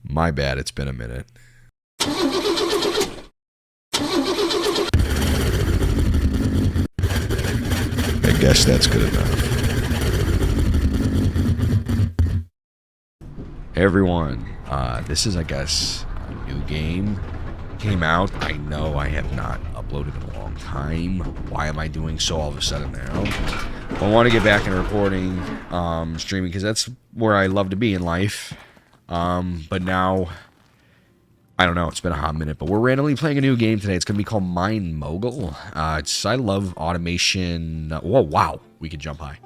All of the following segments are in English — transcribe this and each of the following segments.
My bad, it's been a minute. I guess that's good enough. Hey everyone, this is, I guess, a new game. Came out. I know I have not uploaded in a long time. Why am I doing so all of a sudden now? I want to get back into recording, streaming, because that's where I love to be in life. But now, I don't know, it's been a hot minute, but we're randomly playing a new game today. It's going to be called Mine Mogul. I love automation. Whoa, wow, we can jump high.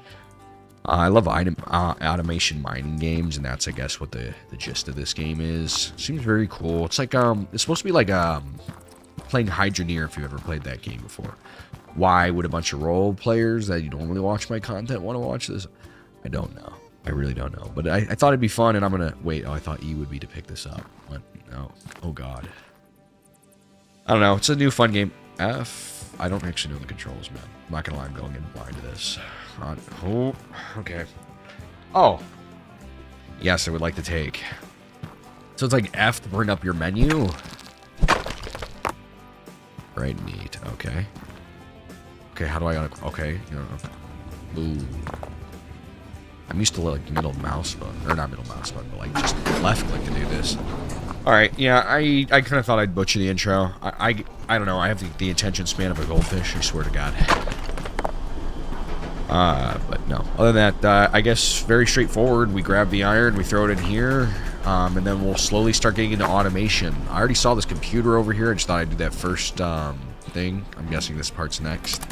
I love automation mining games, and that's, I guess, what the gist of this game is. Seems very cool. It's like, it's supposed to be like, playing Hydroneer, if you've ever played that game before. Why would a bunch of role players that you don't really watch my content want to watch this? I don't know. I really don't know. But I thought it'd be fun, and I'm going to... Wait, oh, I thought E would be to pick this up. What? No. Oh, God. I don't know. It's a new fun game. F. I don't actually know the controls, man. I'm not going to lie. I'm going in blind to this. Oh, okay. Oh. Yes, I would like to take. So it's like F to bring up your menu. Right, neat. Okay. Okay, how do I... Okay. Ooh. I'm used to like middle mouse button. Or not middle mouse button, but like just left click to do this. Alright, yeah, I kind of thought I'd butcher the intro. I don't know. I have the attention span of a goldfish, I swear to God. But no. Other than that, I guess very straightforward. We grab the iron, we throw it in here, and then we'll slowly start getting into automation. I already saw this computer over here. I just thought I'd do that first thing. I'm guessing this part's next.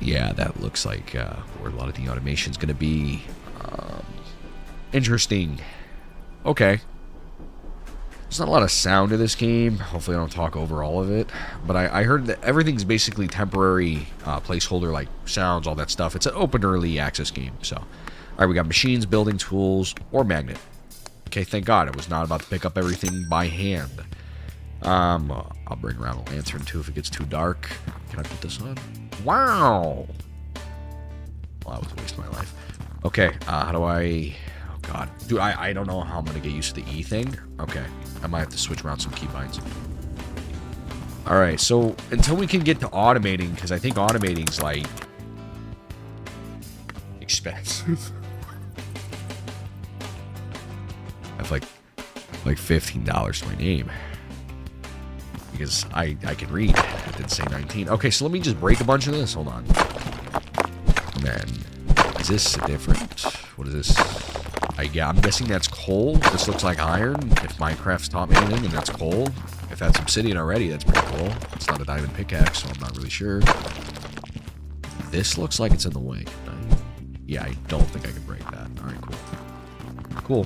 Yeah, that looks like where a lot of the automation's going to be. Interesting. Okay. There's not a lot of sound to this game. Hopefully I don't talk over all of it. But I heard that everything's basically temporary placeholder, like sounds, all that stuff. It's an open early access game. So, alright, we got machines, building tools, or magnet. Okay, thank God. I was not about to pick up everything by hand. I'll bring around a lantern too if it gets too dark. Can I put this on? Wow! Well, that was a waste of my life. Okay, how do I... Oh, God. Dude, I don't know how I'm going to get used to the E thing. Okay, I might have to switch around some keybinds. Alright, so until we can get to automating, because I think automating's, like... expensive. I have, like $15 to my name. Because I can read. It did say 19. Okay, so let me just break a bunch of this. Hold on. And then, is this different? What is this? Yeah, I'm guessing that's coal. This looks like iron. If Minecraft's taught me anything, then that's coal. If that's obsidian already, that's pretty cool. It's not a diamond pickaxe, so I'm not really sure. This looks like it's in the way. Yeah, I don't think I can break that. Alright, cool. Cool.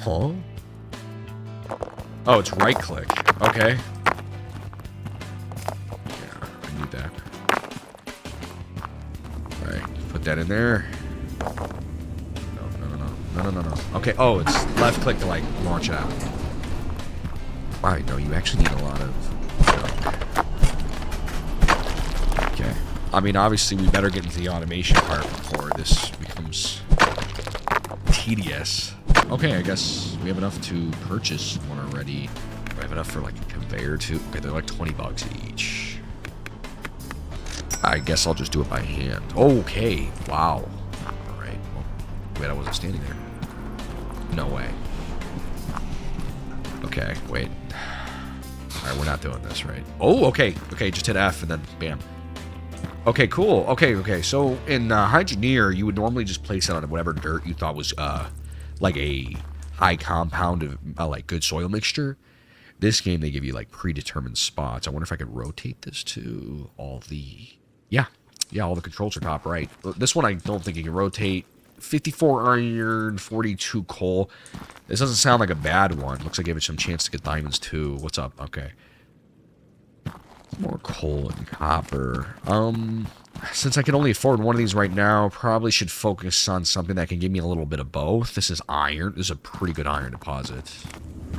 Huh? Oh, it's right click. Okay. Yeah, I need that. Alright, put that in there. No. Okay, oh, it's left click to, like, launch out. Wow, no, you actually need a lot of... Okay. I mean, obviously, we better get into the automation part before this becomes tedious. Okay, I guess we have enough to purchase one already. We have enough for like a conveyor too. Okay, they're like $20 each. I guess I'll just do it by hand. Okay, wow. Alright, well, wait, I wasn't standing there. No way. Okay, wait. Alright, we're not doing this, right? Oh, okay. Okay, just hit F and then bam. Okay, cool. Okay. So in Hydroneer, you would normally just place it on whatever dirt you thought was like a high compound of like good soil mixture. This game they give you like predetermined spots. I wonder if I could rotate this to all the all the controls are top right. This one I don't think you can rotate. 54 iron, 42 coal. This doesn't sound like a bad one. Looks like I gave it some chance to get diamonds too. What's up? Okay. More coal and copper. Since I can only afford one of these right now, probably should focus on something that can give me a little bit of both. This is iron. This is a pretty good iron deposit.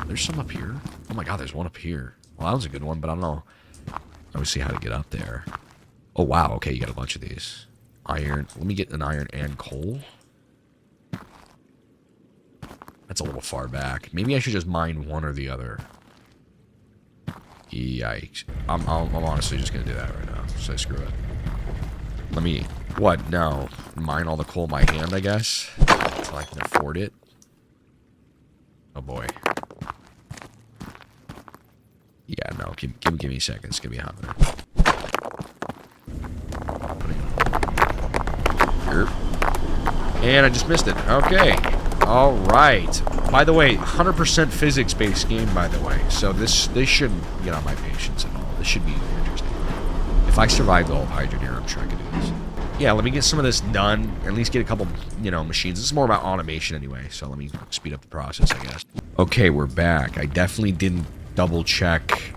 There's some up here. Oh my God, there's one up here. Well, that was a good one, but I don't know. Let me see how to get up there. Oh, wow. Okay, you got a bunch of these. Iron. Let me get an iron and coal. That's a little far back. Maybe I should just mine one or the other. Yikes. I'm honestly just going to do that right now. So screw it. Let me... What? No. Mine all the coal in my hand, I guess. Until I can afford it. Oh, boy. Yeah, no. Give me seconds. Give me a hot minute. And I just missed it. Okay. All right. By the way, 100% physics-based game, by the way. So this shouldn't get on my patience at all. This should be interesting. If I survive the whole Hydroneer, I'm sure I can do this. Yeah, let me get some of this done. At least get a couple, machines. This is more about automation anyway, so let me speed up the process, I guess. Okay, we're back. I definitely didn't double-check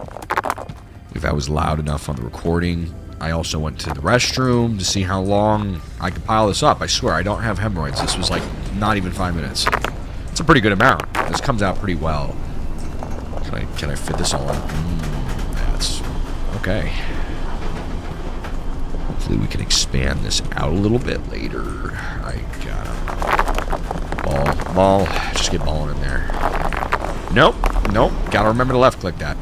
if I was loud enough on the recording. I also went to the restroom to see how long I could pile this up. I swear, I don't have hemorrhoids. This was like not even 5 minutes. It's a pretty good amount. This comes out pretty well. Can I fit this all in? That's okay. Hopefully we can expand this out a little bit later. I gotta ball. Just get balling in there. Nope. Gotta remember to left click that.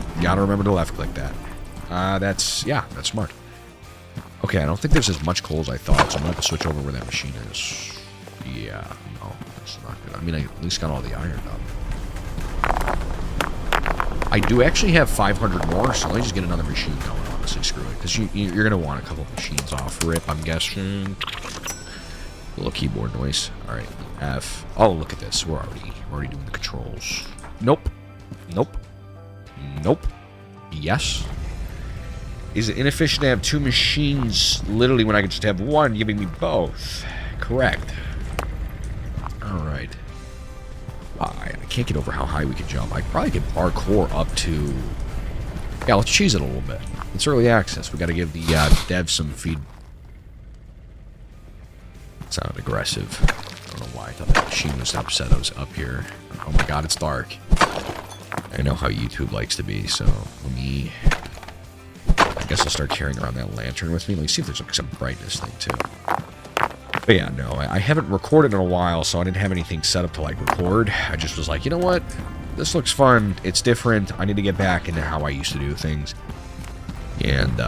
That's smart. Okay, I don't think there's as much coal as I thought, so I'm gonna have to switch over where that machine is. Yeah, no, that's not good. I mean, I at least got all the iron done. I do actually have 500 more, so let me just get another machine going, honestly, screw it. Because you're gonna want a couple of machines off rip, I'm guessing. A little keyboard noise. Alright, F. Oh, look at this. We're already doing the controls. Nope. Yes. Is it inefficient to have two machines literally when I could just have one giving me both? Correct. Alright. I can't get over how high we can jump. I probably could parkour up to... Yeah, let's cheese it a little bit. It's early access. We got to give the devs some feed. It sounded aggressive. I don't know why. I thought that machine was upset I was up here. Oh my god, it's dark. I know how YouTube likes to be, so let me... I guess I'll start carrying around that lantern with me. Let me see if there's like some brightness thing too. But yeah, no, I haven't recorded in a while, so I didn't have anything set up to like record. I just was like, you know what? This looks fun. It's different. I need to get back into how I used to do things. And,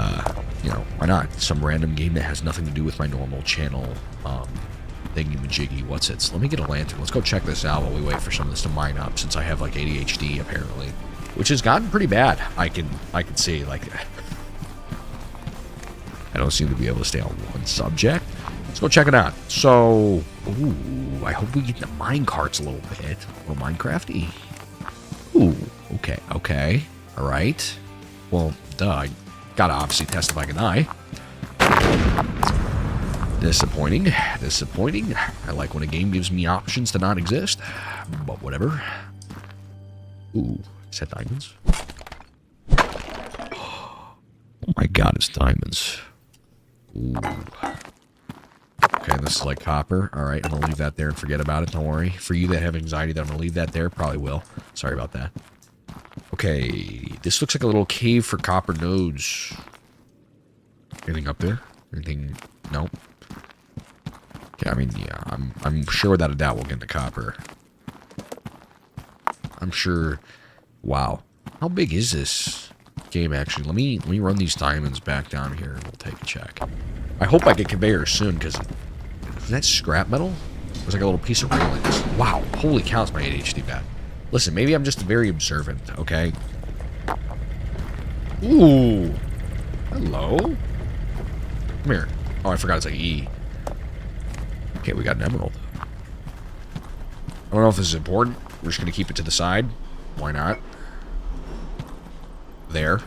why not? Some random game that has nothing to do with my normal channel thingy-majiggy. What's it? So let me get a lantern. Let's go check this out while we wait for some of this to mine up, since I have like ADHD apparently, which has gotten pretty bad. I can see, like... I don't seem to be able to stay on one subject. Let's go check it out. So, ooh, I hope we get the mine carts a little bit. Or Minecrafty. Ooh, okay. Alright. Well, duh, I gotta obviously test if I can die. Disappointing. I like when a game gives me options to not exist. But whatever. Ooh, is that diamonds? Oh my god, it's diamonds. Ooh. Okay, this is like copper. Alright, I'm going to leave that there and forget about it. Don't worry. For you that have anxiety that I'm going to leave that there, probably will. Sorry about that. Okay, this looks like a little cave for copper nodes. Anything up there? Anything? Nope. Okay, I mean, yeah, I'm sure without a doubt we'll get into copper. I'm sure... Wow. How big is this game, actually? Let me run these diamonds back down here and we'll take a check. I hope I get conveyors soon, because... Is that scrap metal? There's like a little piece of railings. Wow. Holy cow, it's my ADHD bad. Listen, maybe I'm just very observant, okay? Ooh. Hello? Come here. Oh, I forgot it's like E. Okay, we got an emerald. I don't know if this is important. We're just going to keep it to the side. Why not? There.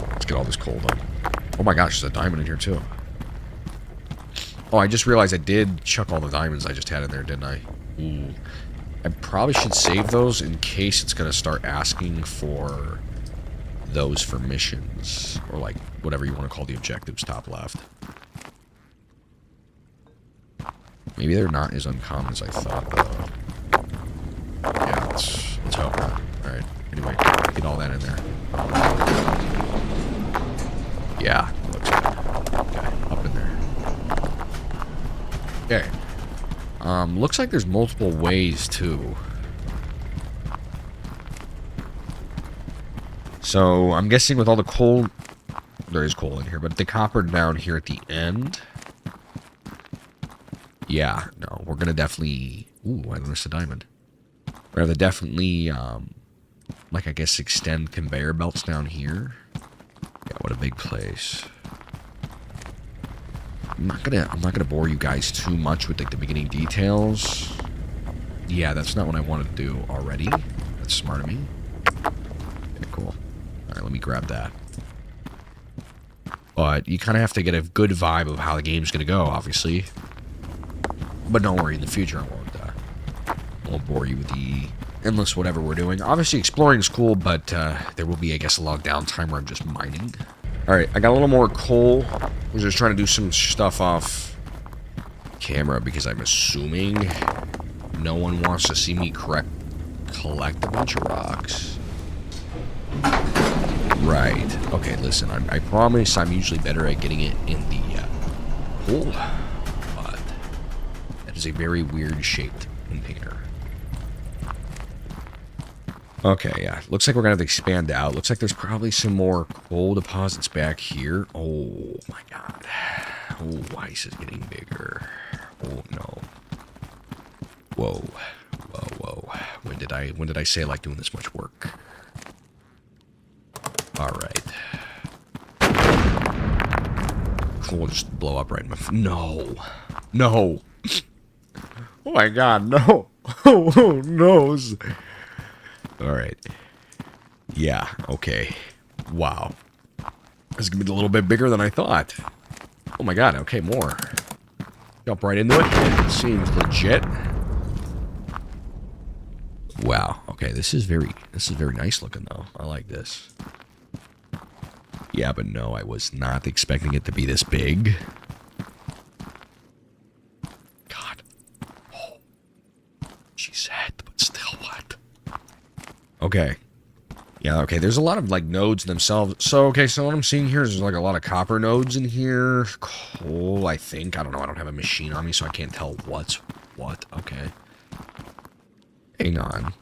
Let's get all this coal done. Oh my gosh, there's a diamond in here too. Oh, I just realized I did chuck all the diamonds I just had in there, didn't I? Ooh. I probably should save those in case it's going to start asking for those for missions. Or like, whatever you want to call the objectives, top left. Maybe they're not as uncommon as I thought, though. Yeah, let's hope not. Alright, anyway, get all that in there. Yeah, looks good. Okay, up in there. Okay. Looks like there's multiple ways, too. So, I'm guessing with all the coal... There is coal in here, but the copper down here at the end... Yeah, no, we're gonna definitely... Ooh, I missed a diamond. We're gonna definitely, like, I guess, extend conveyor belts down here. Yeah, what a big place. I'm not gonna bore you guys too much with, like, the beginning details. Yeah, that's not what I wanted to do already. That's smart of me. Okay, cool. Alright, let me grab that. But you kind of have to get a good vibe of how the game's gonna go, obviously. But don't worry, in the future I won't bore you with the endless whatever we're doing. Obviously, exploring is cool, but there will be, I guess, a lot of downtime where I'm just mining. Alright, I got a little more coal. I was just trying to do some stuff off camera because I'm assuming no one wants to see me collect a bunch of rocks. Right. Okay, listen, I promise I'm usually better at getting it in the hole. But that is a very weird shaped container. Okay, yeah. Looks like we're going to have to expand out. Looks like there's probably some more coal deposits back here. Oh, my God. Oh, ice is getting bigger. Oh, no. Whoa. Whoa, whoa. When did I say I like doing this much work? Alright. We'll just blow up right in my... No. No. Oh, my God, no. Oh, no. Alright. Yeah, okay. Wow. This is going to be a little bit bigger than I thought. Oh my God, okay, more. Jump right into it. Seems legit. Wow, okay, this is very nice looking though. I like this. Yeah, but no, I was not expecting it to be this big. God. Oh. She said, but still what? Okay. Yeah, okay, there's a lot of, like, nodes themselves. So, okay, so what I'm seeing here is, like, a lot of copper nodes in here. Coal, I think. I don't know, I don't have a machine on me, so I can't tell what's what. Okay. Hang on.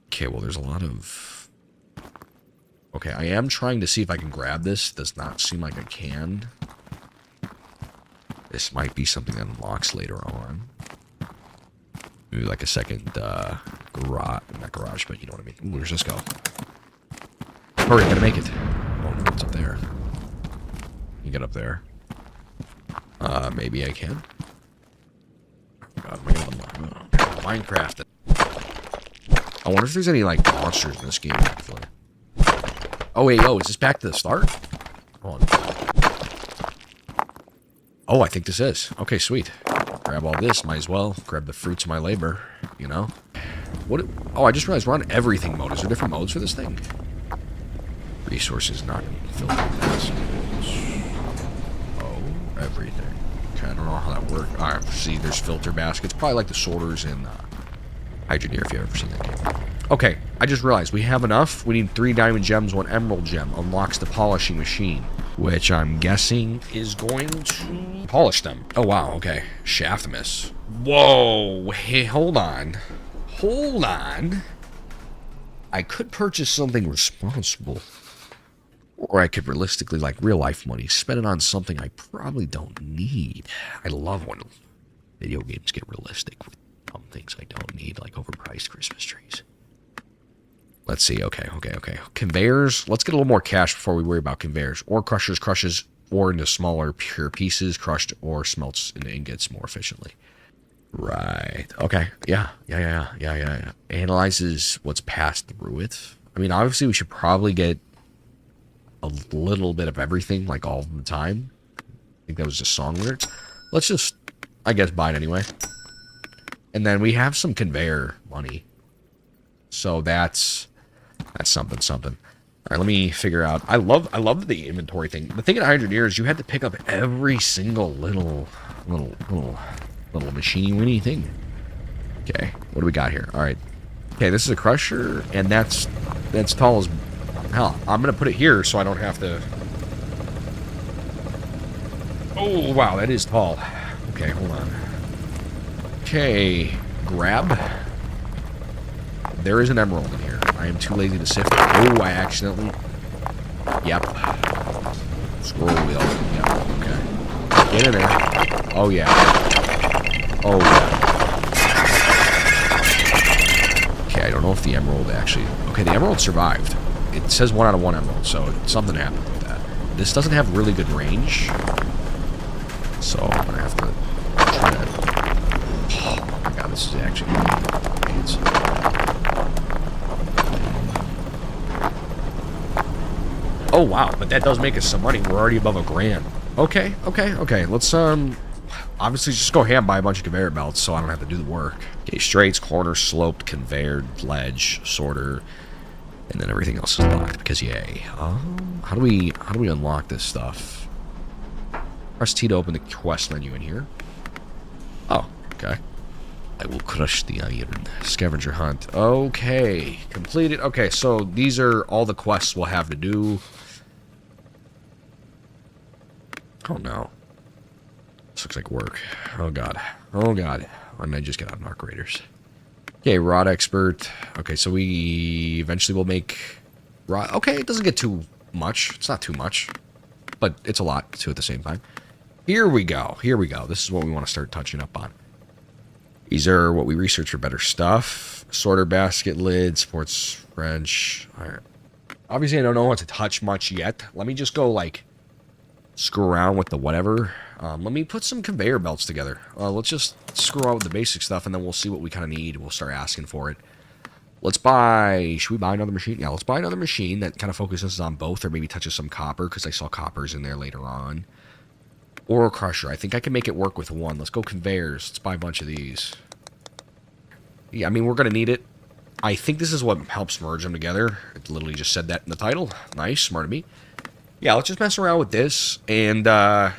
Okay, well, there's a lot of... Okay, I am trying to see if I can grab this. Does not seem like I can. This might be something that unlocks later on. Maybe like a second, garage. Not garage, but you know what I mean. Ooh, where's this go? Hurry, gotta make it. Oh, no, it's up there. You get up there. Maybe I can. God, am I gonna unlock? Minecraft. I wonder if there's any, like, monsters in this game, actually. Oh, wait, is this back to the start? Hold on. Oh, I think this is. Okay, sweet. Grab all this, might as well. Grab the fruits of my labor, you know? What? Oh, I just realized we're on everything mode. Is there different modes for this thing? Resources not filtered. Oh, everything. Okay, I don't know how that works. I see there's filter baskets. Probably like the sorters in Hydroneer, if you've ever seen that game. Okay, I just realized we have enough. We need 3 diamond gems, 1 emerald gem. Unlocks the polishing machine, which I'm guessing is going to polish them. Oh, wow, okay. Shaft miss. Whoa, hey, hold on. Hold on. I could purchase something responsible. Or I could realistically, like real life money, spend it on something I probably don't need. I love when video games get realistic with dumb things I don't need, like overpriced Christmas trees. Let's see. Okay. Conveyors. Let's get a little more cash before we worry about conveyors. Ore crushers crushes ore into smaller, pure pieces. Crushed ore smelts into ingots more efficiently. Right. Okay. Yeah. Analyzes what's passed through it. I mean, obviously, we should probably get a little bit of everything, like all the time. I think that was just song lyrics. Let's just, I guess, buy it anyway. And then we have some conveyor money. So that's something. All right, let me figure out. I love the inventory thing. The thing at Hydroneer is you had to pick up every single little machine-winny thing. Okay, what do we got here? All right. Okay, this is a crusher, and that's tall as Hell, I'm going to put it here so I don't have to... Oh, wow, that is tall. Okay, hold on. Okay, grab. There is an emerald in here. I am too lazy to sift it. Oh, I accidentally... Yep. Scroll wheel. Yep, okay. Get in there. Oh, yeah. Oh, yeah. Okay, I don't know if the emerald actually... Okay, the emerald survived. It says 1 out of 1 emerald, so something happened with that. This doesn't have really good range. So I'm going to have to try to... Oh, my God, this is actually... Oh, wow, but that does make us some money. We're already above $1,000. Okay, okay, okay. Let's, obviously just go ahead and buy a bunch of conveyor belts so I don't have to do the work. Okay, straights, corners, sloped, conveyor, ledge, sorter, and then everything else is locked because yay. How do we unlock this stuff? Press T to open the quest menu in here. Oh, okay. I will crush the iron. Scavenger hunt. Okay, completed. Okay, so these are all the quests we'll have to do. Oh no. This looks like work. Oh god. Oh god. Why didn't I just get out of Narc Raiders? Okay, rod expert. Okay, so we eventually will make rod. Okay, it doesn't get too much. It's not too much. But it's a lot too at the same time. Here we go. Here we go. This is what we want to start touching up on. These are what we research for better stuff. Sorter basket lid, sports wrench. All right. Obviously, I don't know what to touch much yet. Let me just go, like, screw around with the whatever. Let me put some conveyor belts together. Let's just screw around with the basic stuff, and then we'll see what we kind of need. We'll start asking for it. Let's buy... Should we buy another machine? Yeah, let's buy another machine that kind of focuses on both, or maybe touches some copper, because I saw coppers in there later on. Or a crusher. I think I can make it work with one. Let's go conveyors. Let's buy a bunch of these. Yeah, I mean, we're going to need it. I think this is what helps merge them together. It literally just said that in the title. Nice, smart of me. Yeah, let's just mess around with this and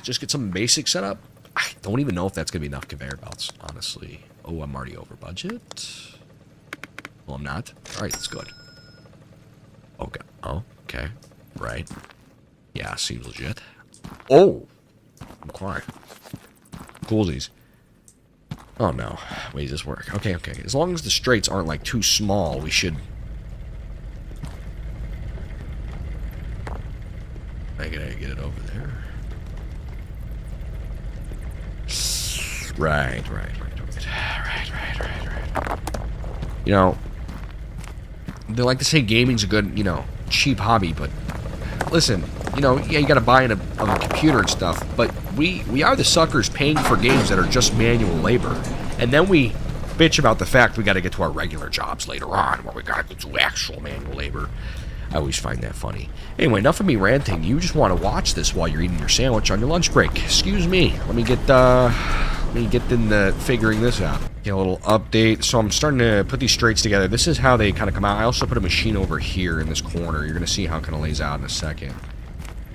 just get some basics set up. I don't even know if that's going to be enough conveyor belts, honestly. Oh, I'm already over budget. Well, I'm not. All right, that's good. Okay. Oh, okay. Right. Yeah, seems legit. Oh! I'm quiet. Coolsies. Oh no. Wait, does this work? Okay, okay. As long as the straights aren't like too small, we should... I gotta get it over there. Right. You know, they like to say gaming's a good, you know, cheap hobby, but listen, you know, yeah, you gotta buy a computer and stuff, but we are the suckers paying for games that are just manual labor. And then we bitch about the fact we gotta get to our regular jobs later on, where we gotta do actual manual labor. I always find that funny. Anyway, enough of me ranting. You just want to watch this while you're eating your sandwich on your lunch break. Excuse me. Let me get into figuring this out. Get a little update. So I'm starting to put these straights together. This is how they kind of come out. I also put a machine over here in this corner. You're going to see how it kind of lays out in a second.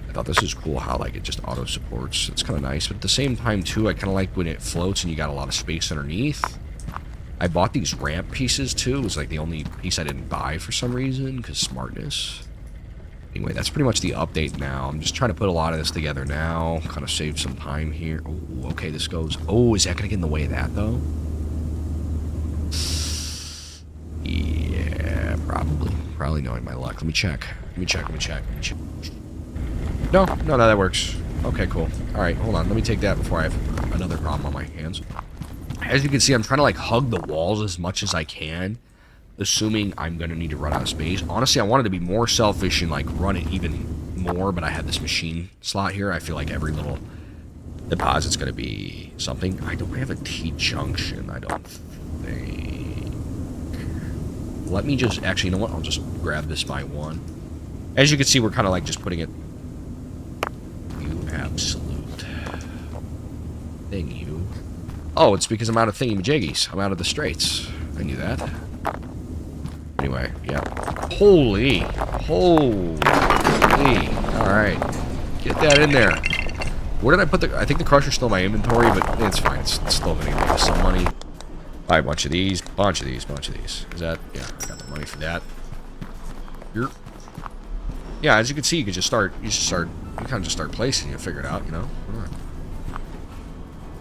I thought this was cool how like it just auto supports. It's kind of nice. But at the same time, too, I kind of like when it floats and you got a lot of space underneath. I bought these ramp pieces, too. It was like the only piece I didn't buy for some reason, because smartness. Anyway, that's pretty much the update now. I'm just trying to put a lot of this together now. Kind of save some time here. Oh, okay, this goes... Oh, is that going to get in the way of that, though? Yeah, probably. Probably knowing my luck. Let me check. Let me check. No, that works. Okay, cool. All right, hold on. Let me take that before I have another problem on my hands. As you can see, I'm trying to like hug the walls as much as I can, assuming I'm going to need to run out of space. Honestly, I wanted to be more selfish and like run it even more, but I had this machine slot here. I feel like every little deposit's going to be something. I don't have a T-junction, I don't think. Let me just, actually, you know what? I'll just grab this by one. As you can see, we're kind of like just putting it... You absolute thing, you. Oh, it's because I'm out of thingy-majiggies. I'm out of the straights. I knew that. Anyway, yeah. Holy. Alright. Get that in there. Where did I put the... I think the crusher's still in my inventory, but it's fine. It's still going to make us some money. Buy a bunch of these. Bunch of these. Is that... Yeah, I got the money for that. Here. Yeah, as you can see, you just kind of just start placing it, figure it out, you know?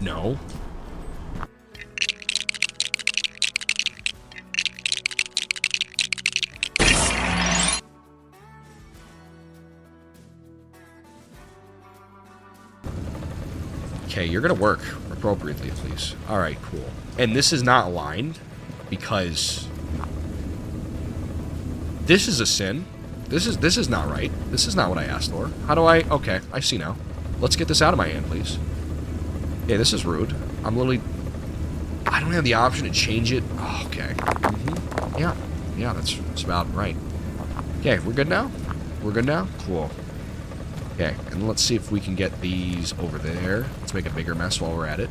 No. Okay, you're gonna work appropriately, please. Alright, cool. And this is not aligned because this is a sin. This is not right. This is not what I asked for. How do I... Okay, I see now. Let's get this out of my hand, please. Yeah, this is rude. I'm literally... I don't have the option to change it. Oh, okay. Yeah. Yeah, that's about right. Okay, we're good now? We're good now? Cool. Okay, and let's see if we can get these over there. Let's make a bigger mess while we're at it.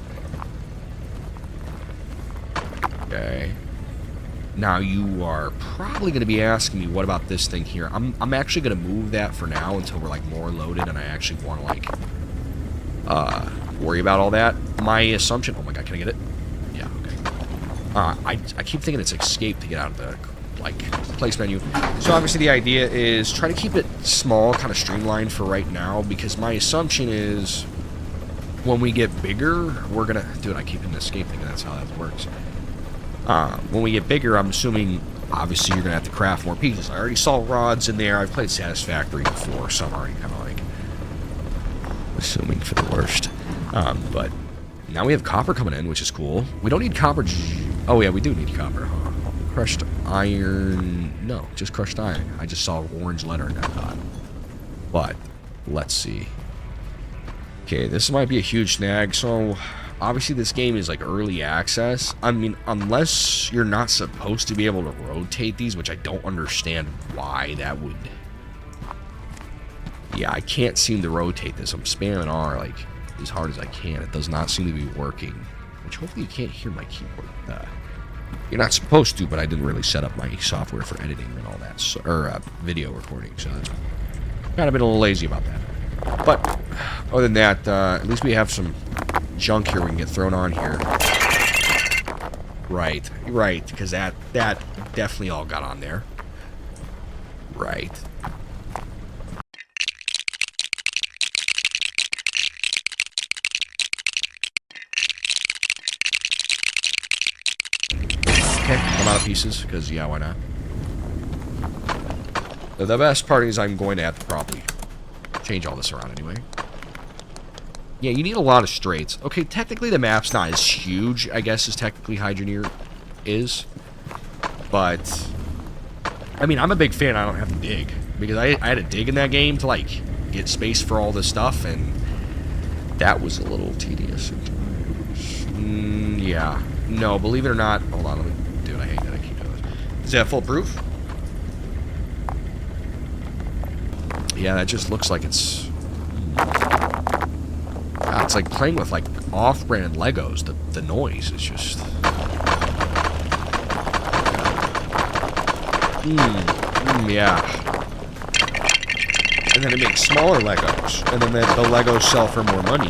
Okay. Now, you are probably going to be asking me, what about this thing here? I'm actually going to move that for now until we're, like, more loaded and I actually want to, like, worry about all that. My assumption... Oh, my God, can I get it? Yeah, okay. I keep thinking it's escape to get out of the, like, place menu. So, obviously, the idea is try to keep it small, kind of streamlined for right now, because my assumption is when we get bigger, we're going to... Dude, I keep hitting escape thinking that's how that works. When we get bigger, I'm assuming, obviously, you're going to have to craft more pieces. I already saw rods in there. I've played Satisfactory before, so I'm already kind of, like, assuming for the worst. But now we have copper coming in, which is cool. We don't need copper... Oh, yeah, we do need copper, huh? Crushed iron... No, just crushed iron. I just saw orange letter in that dot. But, let's see. Okay, this might be a huge snag, so... Obviously, this game is, like, early access. I mean, unless you're not supposed to be able to rotate these, which I don't understand why that would... Yeah, I can't seem to rotate this. I'm spamming R, like, as hard as I can. It does not seem to be working. Which, hopefully, you can't hear my keyboard. You're not supposed to, but I didn't really set up my software for editing and all that. So, or, video recording, so that's kind of been a little lazy about that. But, other than that, at least we have some... junk here we can get thrown on here. Right, because that definitely all got on there. Right. Okay, I'm out of pieces, because, yeah, why not? The best part is I'm going to have to probably change all this around anyway. Yeah, you need a lot of straights. Okay, technically the map's not as huge, I guess, as technically Hydroneer is. But, I mean, I'm a big fan I don't have to dig. Because I had to dig in that game to, like, get space for all this stuff, and that was a little tedious. Yeah. No, believe it or not... Hold on, let me... Dude, I hate that I keep doing this. Is that foolproof? Yeah, that just looks like it's... It's like playing with, like, off-brand Legos. The noise is just... Yeah. And then it makes smaller Legos. And then the Legos sell for more money.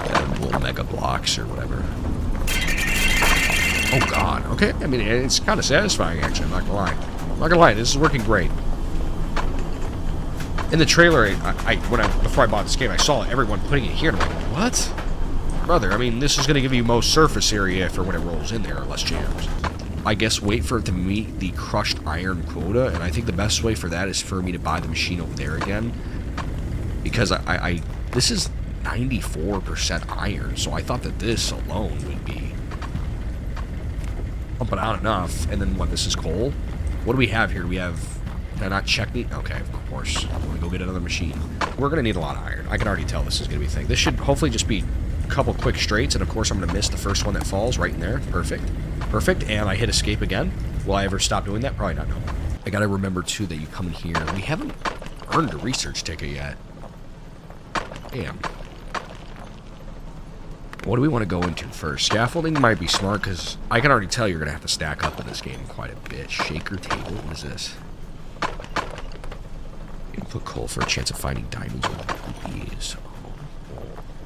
Yeah, little mega blocks or whatever. Oh, God. Okay, I mean, it's kind of satisfying, actually. I'm not gonna lie. I'm not gonna lie, this is working great. In the trailer, before I bought this game, I saw everyone putting it here, and I'm like, what? Brother, I mean, this is going to give you most surface area for when it rolls in there, less jams. I guess wait for it to meet the crushed iron quota, and I think the best way for that is for me to buy the machine over there again. Because this is 94% iron, so I thought that this alone would be pumping out enough. And then, what, this is coal? What do we have here? We have... Did I not check me? Okay, of course. I'm going to go get another machine. We're going to need a lot of iron. I can already tell this is going to be a thing. This should hopefully just be a couple quick straights, and of course I'm going to miss the first one that falls right in there. Perfect. Perfect, and I hit escape again. Will I ever stop doing that? Probably not, no. I got to remember, too, that you come in here. We haven't earned a research ticket yet. Damn. What do we want to go into first? Scaffolding might be smart, because I can already tell you're going to have to stack up in this game quite a bit. Shaker table, what is this? Input coal for a chance of finding diamonds or rupees.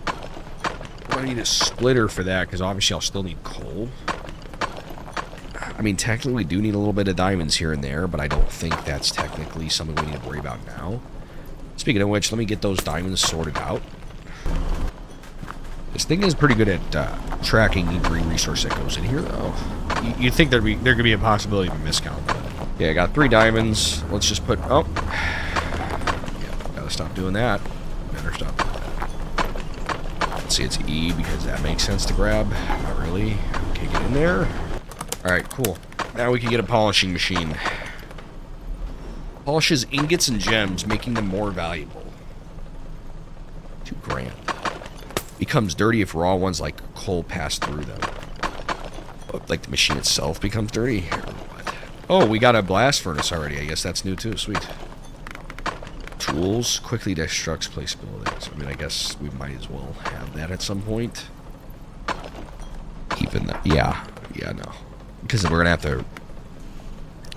I'm going to need a splitter for that, because obviously I'll still need coal. I I mean, technically we do need a little bit of diamonds here and there, but I don't think that's technically something we need to worry about now. Speaking of which, let me get those diamonds sorted out. This thing is pretty good at tracking every resource that goes in here, though. You'd think there could be a possibility of a miscount. Yeah, I got 3 diamonds. Let's just put... Oh. Yeah, gotta stop doing that. Better stop doing that. Let's see, it's E because that makes sense to grab. Not really. Okay, get in there. Alright, cool. Now we can get a polishing machine. Polishes ingots and gems, making them more valuable. $2 grand. Becomes dirty if raw ones like coal pass through them. Like the machine itself becomes dirty? Or what? Oh, we got a blast furnace already. I guess that's new too. Sweet. Tools. Quickly destructs place buildings. I mean, I guess we might as well have that at some point. Even that. Yeah. Yeah, no. Because we're going to have to...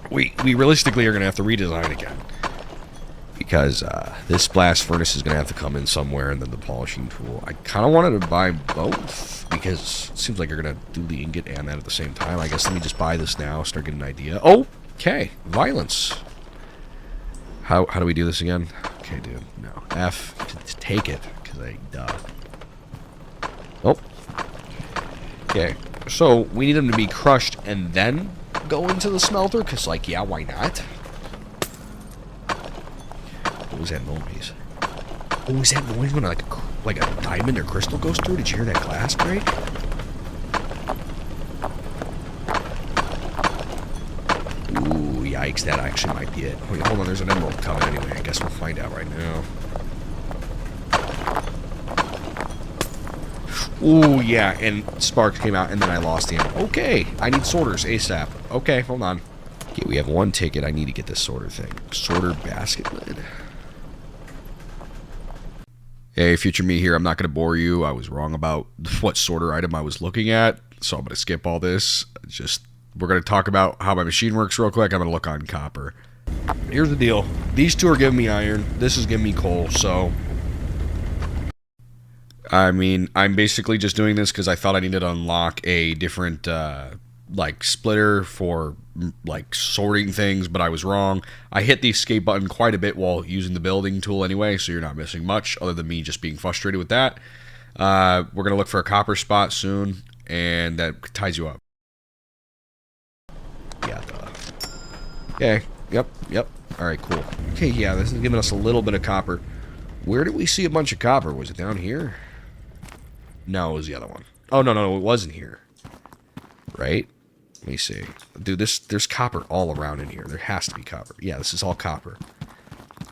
We realistically are going to have to redesign again. Because this blast furnace is going to have to come in somewhere, and then the polishing tool. I kind of wanted to buy both, because it seems like you're going to do the ingot and that at the same time. I guess let me just buy this now, start getting an idea. Oh, okay. Violence. How do we do this again? Okay, dude. No. F to take it, because duh. Oh. Okay. So, we need them to be crushed and then go into the smelter, because, like, yeah, why not? What was that noise? What was that noise when like a diamond or crystal goes through? Did you hear that glass break? Ooh, yikes, that actually might be it. Wait, hold on, there's an emerald coming anyway. I guess we'll find out right now. Ooh, yeah, and sparks came out, and then I lost the emerald. Okay, I need sorters ASAP. Okay, hold on. Okay, we have 1 ticket. I need to get this sorter thing. Sorter basket lid. Hey, future me here. I'm not going to bore you. I was wrong about what sorter item I was looking at, so I'm going to skip all this. We're going to talk about how my machine works real quick. I'm going to look on copper. Here's the deal. These 2 are giving me iron. This is giving me coal, so... I mean, I'm basically just doing this because I thought I needed to unlock a different, like, splitter for, like, sorting things, but I was wrong. I hit the escape button quite a bit while using the building tool anyway, so you're not missing much, other than me just being frustrated with that. We're going to look for a copper spot soon, and that ties you up. Yeah, duh. Okay, yep. Alright, cool. Okay, yeah, this is giving us a little bit of copper. Where did we see a bunch of copper? Was it down here? No, it was the other one. Oh, no, it wasn't here. Right? Let me see. Dude, there's copper all around in here. There has to be copper. Yeah, this is all copper.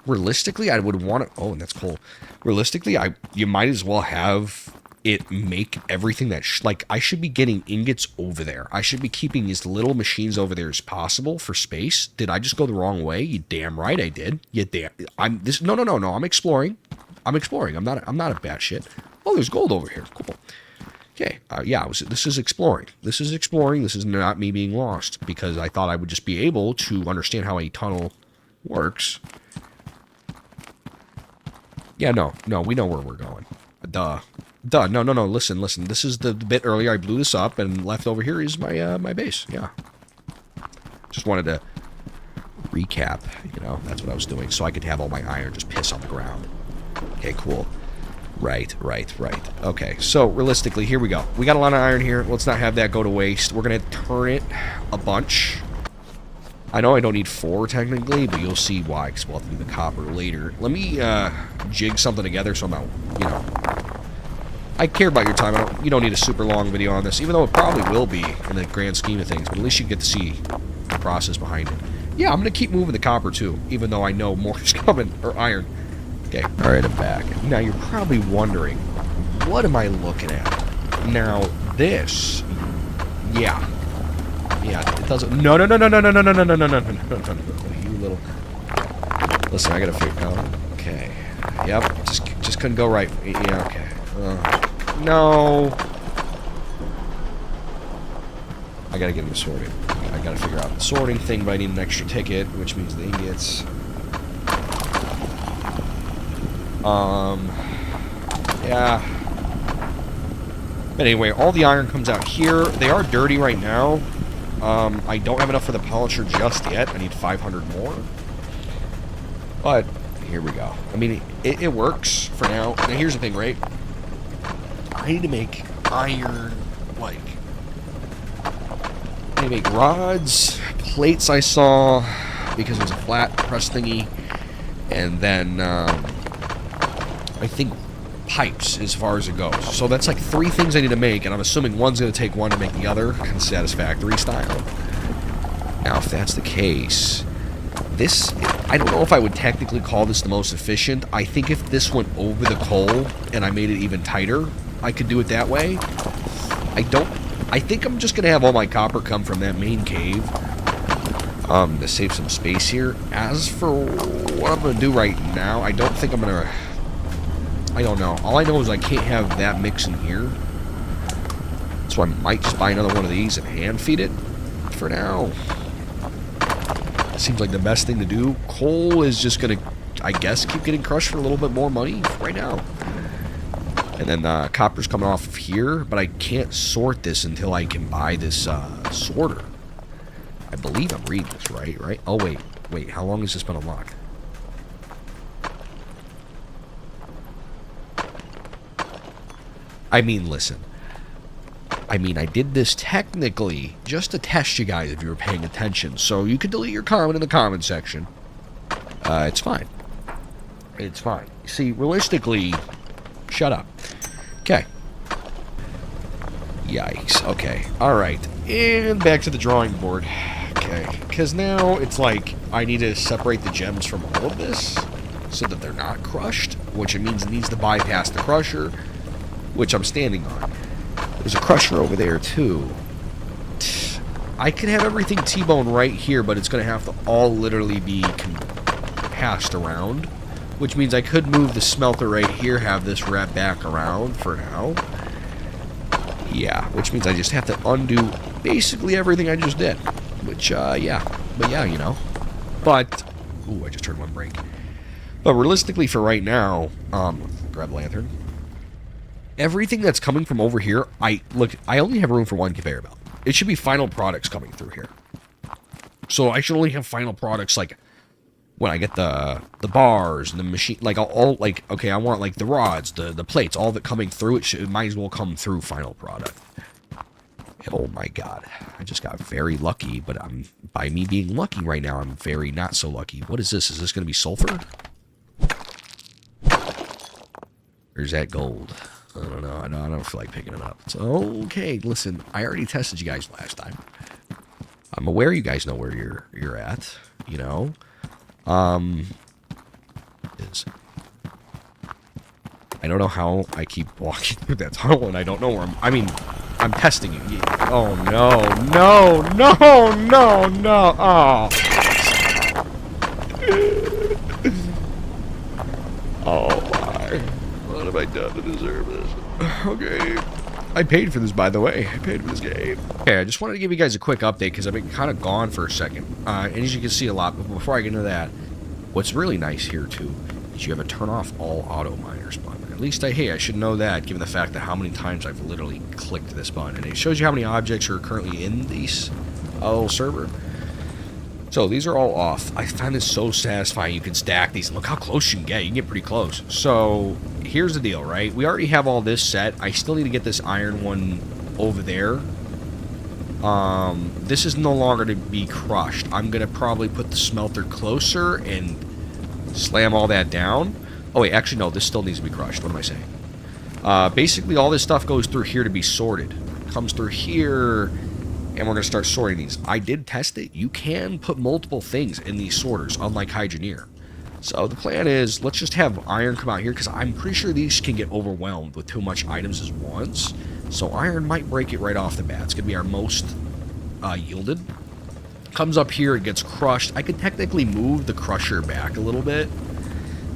Realistically, I would want to... Oh, and that's coal. Realistically, you might as well have it make everything that... like, I should be getting ingots over there. I should be keeping as little machines over there as possible for space. Did I just go the wrong way? You damn right I did. You damn... No, I'm exploring. I'm not a batshit. Oh, there's gold over here. Cool. Okay, yeah, this is exploring. This is exploring. This is not me being lost, because I thought I would just be able to understand how a tunnel works. Yeah, no, we know where we're going. Duh, no, listen. This is the bit earlier I blew this up, and left over here is my, my base, yeah. Just wanted to recap, that's what I was doing, so I could have all my iron just piss on the ground. Okay, cool. Right. Okay, so realistically, here we go. We got a lot of iron here. Let's not have that go to waste. We're going to turn it a bunch. I know I don't need 4 technically, but you'll see why, because we'll have to do the copper later. Let me jig something together so I'm not, I care about your time. You don't need a super long video on this, even though it probably will be in the grand scheme of things, but at least you get to see the process behind it. Yeah, I'm going to keep moving the copper too, even though I know more is coming, or iron. Okay, alright, I'm back. Now, you're probably wondering, what am I looking at? Now, this... Yeah, it doesn't... No, you little... Listen, I gotta figure... Oh, okay. Yep, just couldn't go right. Yeah, okay. No! I gotta get into sorting. I gotta figure out the sorting thing, but I need an extra ticket, which means the ingots... Yeah. But anyway, all the iron comes out here. They are dirty right now. I don't have enough for the polisher just yet. I need 500 more. But here we go. I mean, it works for now. Now, here's the thing, right? I need to make iron, like... I need to make rods, plates I saw, because there's a flat press thingy. And then, I think pipes as far as it goes. So that's like 3 things I need to make, and I'm assuming one's going to take one to make the other, kind of satisfactory style. Now, if that's the case, this, I don't know if I would technically call this the most efficient. I think if this went over the coal and I made it even tighter, I could do it that way. I think I'm just going to have all my copper come from that main cave. To save some space here. As for what I'm going to do right now, I don't think I'm going to... I don't know. All I know is I can't have that mix in here. So I might just buy another one of these and hand feed it for now. Seems like the best thing to do. Coal is just going to, I guess, keep getting crushed for a little bit more money right now. And then copper's coming off of here, but I can't sort this until I can buy this sorter. I believe I'm reading this right? Oh, wait, how long has this been unlocked? I mean, listen. I mean, I did this technically just to test you guys if you were paying attention. So you can delete your comment in the comment section. It's fine. It's fine. See, realistically, shut up. Okay. Yikes. Okay. Alright. And back to the drawing board. Okay. Because now it's like I need to separate the gems from all of this so that they're not crushed, which it means it needs to bypass the crusher, which I'm standing on. There's a crusher over there, too. I could have everything T-bone right here, but it's going to have to all literally be passed around, which means I could move the smelter right here, have this wrap back around for now. Yeah, which means I just have to undo basically everything I just did, which, yeah. But, yeah, you know. But, ooh, I just turned one brake. But realistically, for right now, grab the lantern. Everything that's coming from over here, I only have room for one conveyor belt. It should be final products coming through here. So I should only have final products, like, when I get the bars and the machine, like, all like, okay, I want, like, the rods, the plates, all of it coming through, it might as well come through final product. Oh my god. I just got very lucky, but by me being lucky right now, I'm very not so lucky. What is this? Is this going to be sulfur? Or is that gold? I don't know. I don't feel like picking it up. It's okay. Listen, I already tested you guys last time. I'm aware you guys know where you're at. You know. I don't know how I keep walking through that tunnel and I don't know where I'm testing you. Oh no, no, no, no, no. Oh. Oh my. What have I done to deserve this? Okay. I paid for this, by the way. I paid for this game. Okay, I just wanted to give you guys a quick update because I've been kind of gone for a second. And as you can see a lot, but before I get into that, what's really nice here, too, is you have a turn off all auto miners button. At least I should know that, given the fact that how many times I've literally clicked this button. And it shows you how many objects are currently in this little server. So these are all off. I find this so satisfying. You can stack these. Look how close you can get. You can get pretty close. So here's the deal, right? We already have all this set. I still need to get this iron one over there. This is no longer to be crushed. I'm going to probably put the smelter closer and slam all that down. Oh, wait. Actually, no. This still needs to be crushed. What am I saying? Basically, all this stuff goes through here to be sorted. Comes through here... and we're going to start sorting these. I did test it. You can put multiple things in these sorters, unlike Hydroneer. So the plan is, let's just have iron come out here, because I'm pretty sure these can get overwhelmed with too much items at once. So iron might break it right off the bat. It's going to be our most yielded. Comes up here, it gets crushed. I could technically move the crusher back a little bit,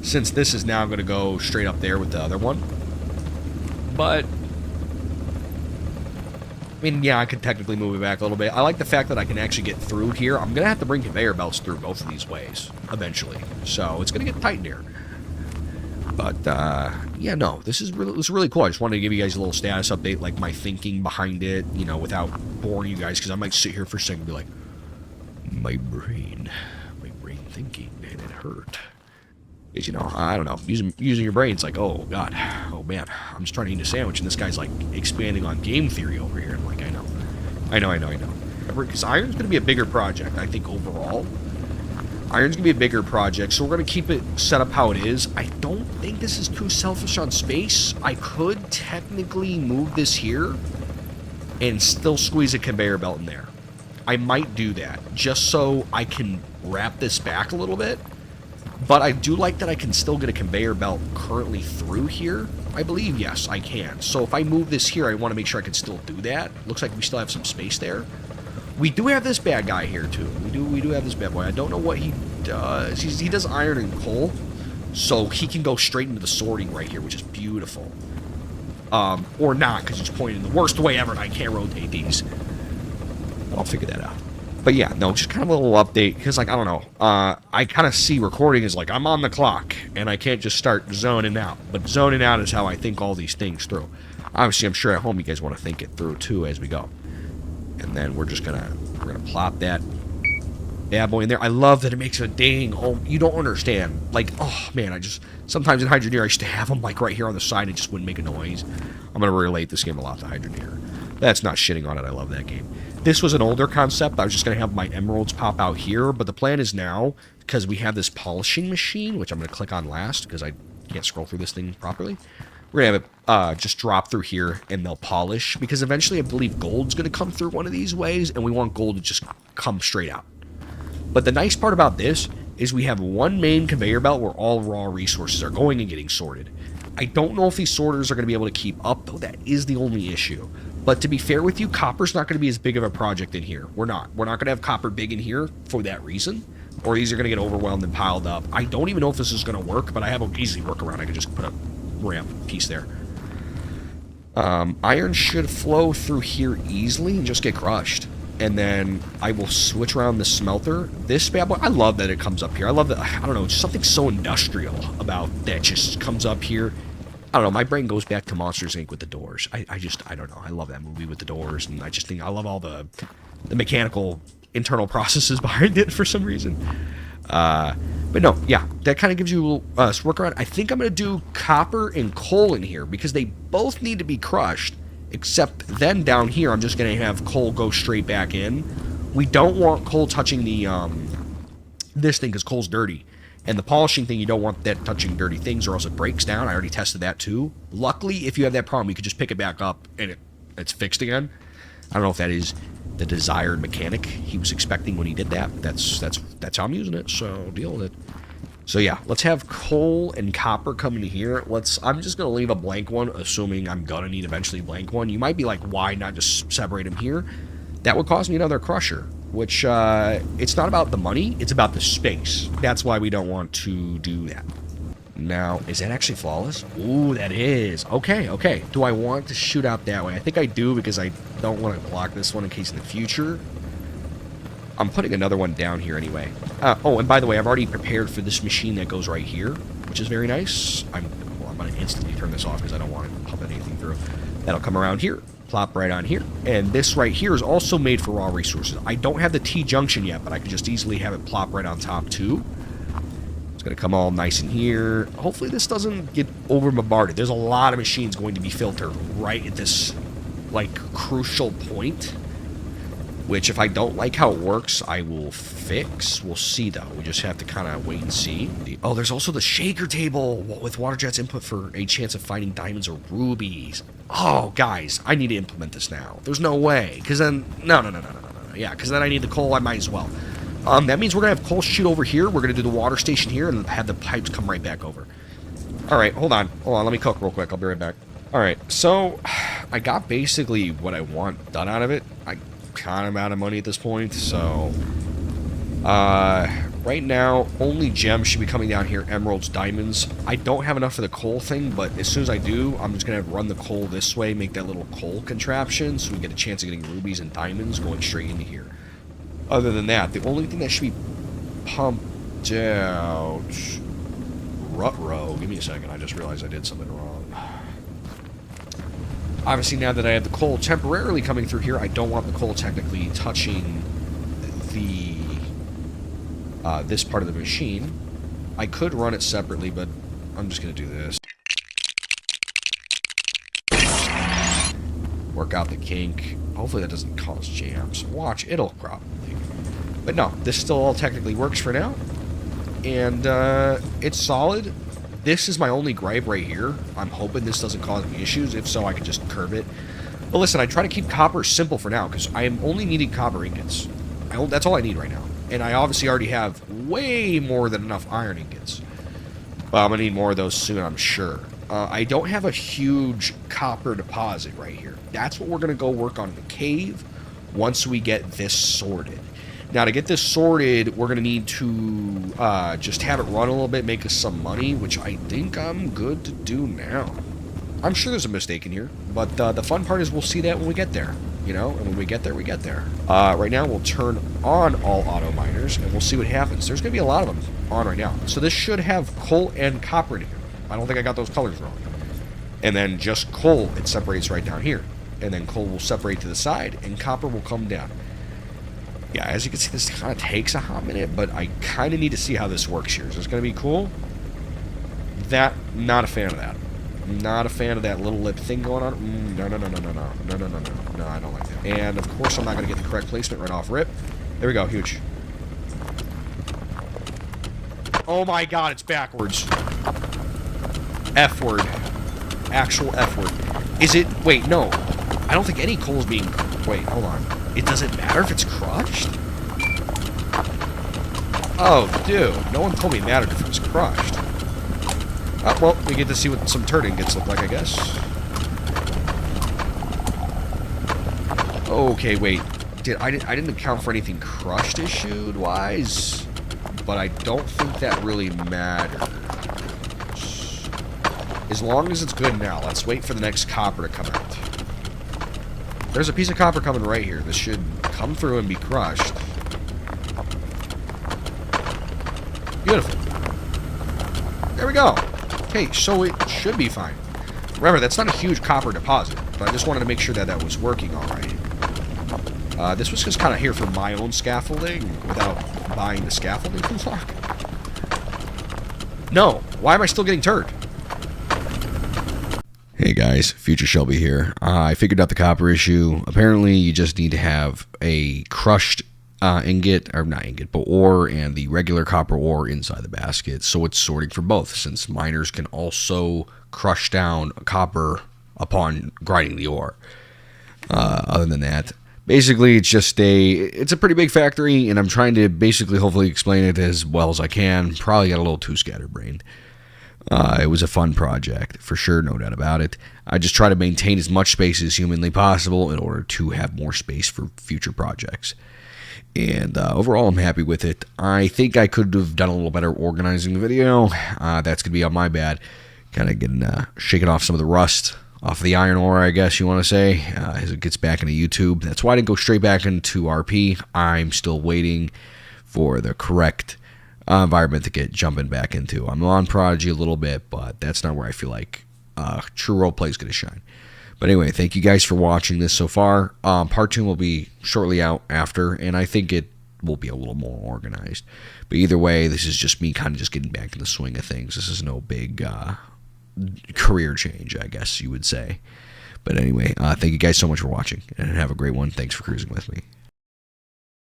since this is now going to go straight up there with the other one. But... I mean, yeah, I could technically move it back a little bit. I like the fact that I can actually get through here. I'm going to have to bring conveyor belts through both of these ways, eventually. So, it's going to get tight in here. But, yeah, no, this is really cool. I just wanted to give you guys a little status update, like my thinking behind it, you know, without boring you guys, because I might sit here for a second and be like, my brain thinking, man, it hurt. Because, you know, I don't know, using your brain, it's like, oh, God, oh, man, I'm just trying to eat a sandwich, and this guy's, like, expanding on game theory over here. I'm like, I know. Because iron's going to be a bigger project, I think, overall. Iron's going to be a bigger project, so we're going to keep it set up how it is. I don't think this is too selfish on space. I could technically move this here and still squeeze a conveyor belt in there. I might do that, just so I can wrap this back a little bit. But I do like that I can still get a conveyor belt currently through here. I believe, yes, I can. So if I move this here, I want to make sure I can still do that. Looks like we still have some space there. We do have this bad guy here, too. We do have this bad boy. I don't know what he does. He does iron and coal, so he can go straight into the sorting right here, which is beautiful. Or not, because he's pointing the worst way ever, and I can't rotate these. But I'll figure that out. But yeah, no, just kind of a little update, because, like, I don't know. I kind of see recording as, like, I'm on the clock, and I can't just start zoning out. But zoning out is how I think all these things through. Obviously, I'm sure at home you guys want to think it through, too, as we go. And then we're gonna plop that bad boy in there. I love that it makes a ding. Oh, you don't understand. Like, oh man, sometimes in Hydroneer I used to have them like right here on the side and just wouldn't make a noise. I'm gonna relate this game a lot to Hydroneer. That's not shitting on it. I love that game. This was an older concept. I was just gonna have my emeralds pop out here, but the plan is now, because we have this polishing machine, which I'm gonna click on last because I can't scroll through this thing properly. We're going to have it just drop through here, and they'll polish, because eventually I believe gold's going to come through one of these ways, and we want gold to just come straight out. But the nice part about this is we have one main conveyor belt where all raw resources are going and getting sorted. I don't know if these sorters are going to be able to keep up, though. That is the only issue. But to be fair with you, copper's not going to be as big of a project in here. We're not going to have copper big in here for that reason, or these are going to get overwhelmed and piled up. I don't even know if this is going to work, but I have an easy workaround. I can just put a ramp piece there. Iron should flow through here easily and just get crushed. And then I will switch around the smelter. This bad boy, I love that it comes up here. I love that, I don't know, just something so industrial about that just comes up here. I don't know, my brain goes back to Monsters, Inc. with the doors. I don't know, I love that movie with the doors, and I just think, I love all the mechanical internal processes behind it for some reason. But no, yeah, that kind of gives you a workaround. I think I'm going to do copper and coal in here because they both need to be crushed, except then down here I'm just going to have coal go straight back in. We don't want coal touching the this thing because coal's dirty. And the polishing thing, you don't want that touching dirty things or else it breaks down. I already tested that too. Luckily, if you have that problem, you can just pick it back up and it's fixed again. I don't know if that is the desired mechanic he was expecting when he did that. That's how I'm using it, so deal with it. So yeah, let's have coal and copper come in here. I'm just gonna leave a blank one, assuming I'm gonna need eventually a blank one. You might be like, why not just separate them here? That would cost me another crusher, which it's not about the money, it's about the space. That's why we don't want to do that. Now, is that actually flawless? Ooh, that is. Okay. Do I want to shoot out that way? I think I do because I don't want to block this one in case in the future. I'm putting another one down here anyway. Oh, and by the way, I've already prepared for this machine that goes right here, which is very nice. I'm going to instantly turn this off because I don't want to pump anything through. That'll come around here, plop right on here. And this right here is also made for raw resources. I don't have the T-junction yet, but I can just easily have it plop right on top too. Going to come all nice in here. Hopefully this doesn't get over bombarded. There's a lot of machines going to be filtered right at this like crucial point, which if I don't like how it works, I will fix. We'll see though. We just have to kind of wait and see. Oh, there's also the shaker table with water jet's input for a chance of finding diamonds or rubies. Oh, guys, I need to implement this now. There's no way, because then no. Yeah, because then I need the coal. I might as well. That means we're going to have coal shoot over here. We're going to do the water station here and have the pipes come right back over. All right, hold on. Let me cook real quick. I'll be right back. All right, so I got basically what I want done out of it. I kind of out of money at this point, so right now, only gems should be coming down here, emeralds, diamonds. I don't have enough for the coal thing, but as soon as I do, I'm just going to run the coal this way, make that little coal contraption, so we get a chance of getting rubies and diamonds going straight into here. Other than that, the only thing that should be pumped out... Rutrogue. give me a second. I just realized I did something wrong. Obviously, now that I have the coal temporarily coming through here, I don't want the coal technically touching the this part of the machine. I could run it separately, but I'm just going to do this. Work out the kink. Hopefully that doesn't cause jams. Watch, it'll probably. But no, this still all technically works for now. And it's solid. This is my only gripe right here. I'm hoping this doesn't cause me issues. If so, I can just curve it. But listen, I try to keep copper simple for now, because I am only needing copper ingots. That's all I need right now. And I obviously already have way more than enough iron ingots. Well, I'm going to need more of those soon, I'm sure. I don't have a huge copper deposit right here. That's what we're going to go work on in the cave once we get this sorted. Now, to get this sorted, we're going to need to just have it run a little bit, make us some money, which I think I'm good to do now. I'm sure there's a mistake in here, but the fun part is we'll see that when we get there, you know? And when we get there, we get there. Right now, we'll turn on all auto miners, and we'll see what happens. There's going to be a lot of them on right now. So this should have coal and copper in here. I don't think I got those colors wrong. And then just coal, it separates right down here. And then coal will separate to the side, and copper will come down. Yeah, as you can see, this kind of takes a hot minute, but I kind of need to see how this works here. Is this going to be cool? Not a fan of that. Not a fan of that little lip thing going on. No, I don't like that. And, of course, I'm not going to get the correct placement right off rip. There we go, huge. Oh my god, it's backwards. F word. Actual F word. Is it... Wait, no. I don't think any coal is being... Wait, hold on. It doesn't matter if it's crushed? Oh, dude. No one told me it mattered if it was crushed. Well, we get to see what some turd ingots look like, I guess. Okay, wait. I didn't account for anything crushed issued-wise, but I don't think that really matters. As long as it's good now, let's wait for the next copper to come out. There's a piece of copper coming right here. This should come through and be crushed. Beautiful. There we go. Okay, so it should be fine. Remember, that's not a huge copper deposit, but I just wanted to make sure that that was working all right. This was just kind of here for my own scaffolding without buying the scaffolding block. No, why am I still getting turd? Hey guys, Future Shelby here. I figured out the copper issue. Apparently, you just need to have a crushed ingot, or not ingot, but ore and the regular copper ore inside the basket, so it's sorting for both, since miners can also crush down copper upon grinding the ore. Other than that, basically it's a pretty big factory, and I'm trying to basically hopefully explain it as well as I can. Probably got a little too scatterbrained. It was a fun project, for sure, no doubt about it. I just try to maintain as much space as humanly possible in order to have more space for future projects. And overall, I'm happy with it. I think I could have done a little better organizing the video. That's going to be on my bad. Kind of getting shaking off some of the rust off the iron ore, I guess you want to say, as it gets back into YouTube. That's why I didn't go straight back into RP. I'm still waiting for the correct environment to get jumping back into. I'm on Prodigy a little bit, but that's not where I feel like true roleplay is going to shine. But anyway, thank you guys for watching this so far. Part 2 will be shortly out after, and I think it will be a little more organized. But either way, this is just me kind of just getting back in the swing of things. This is no big career change, I guess you would say. But anyway, thank you guys so much for watching, and have a great one. Thanks for cruising with me.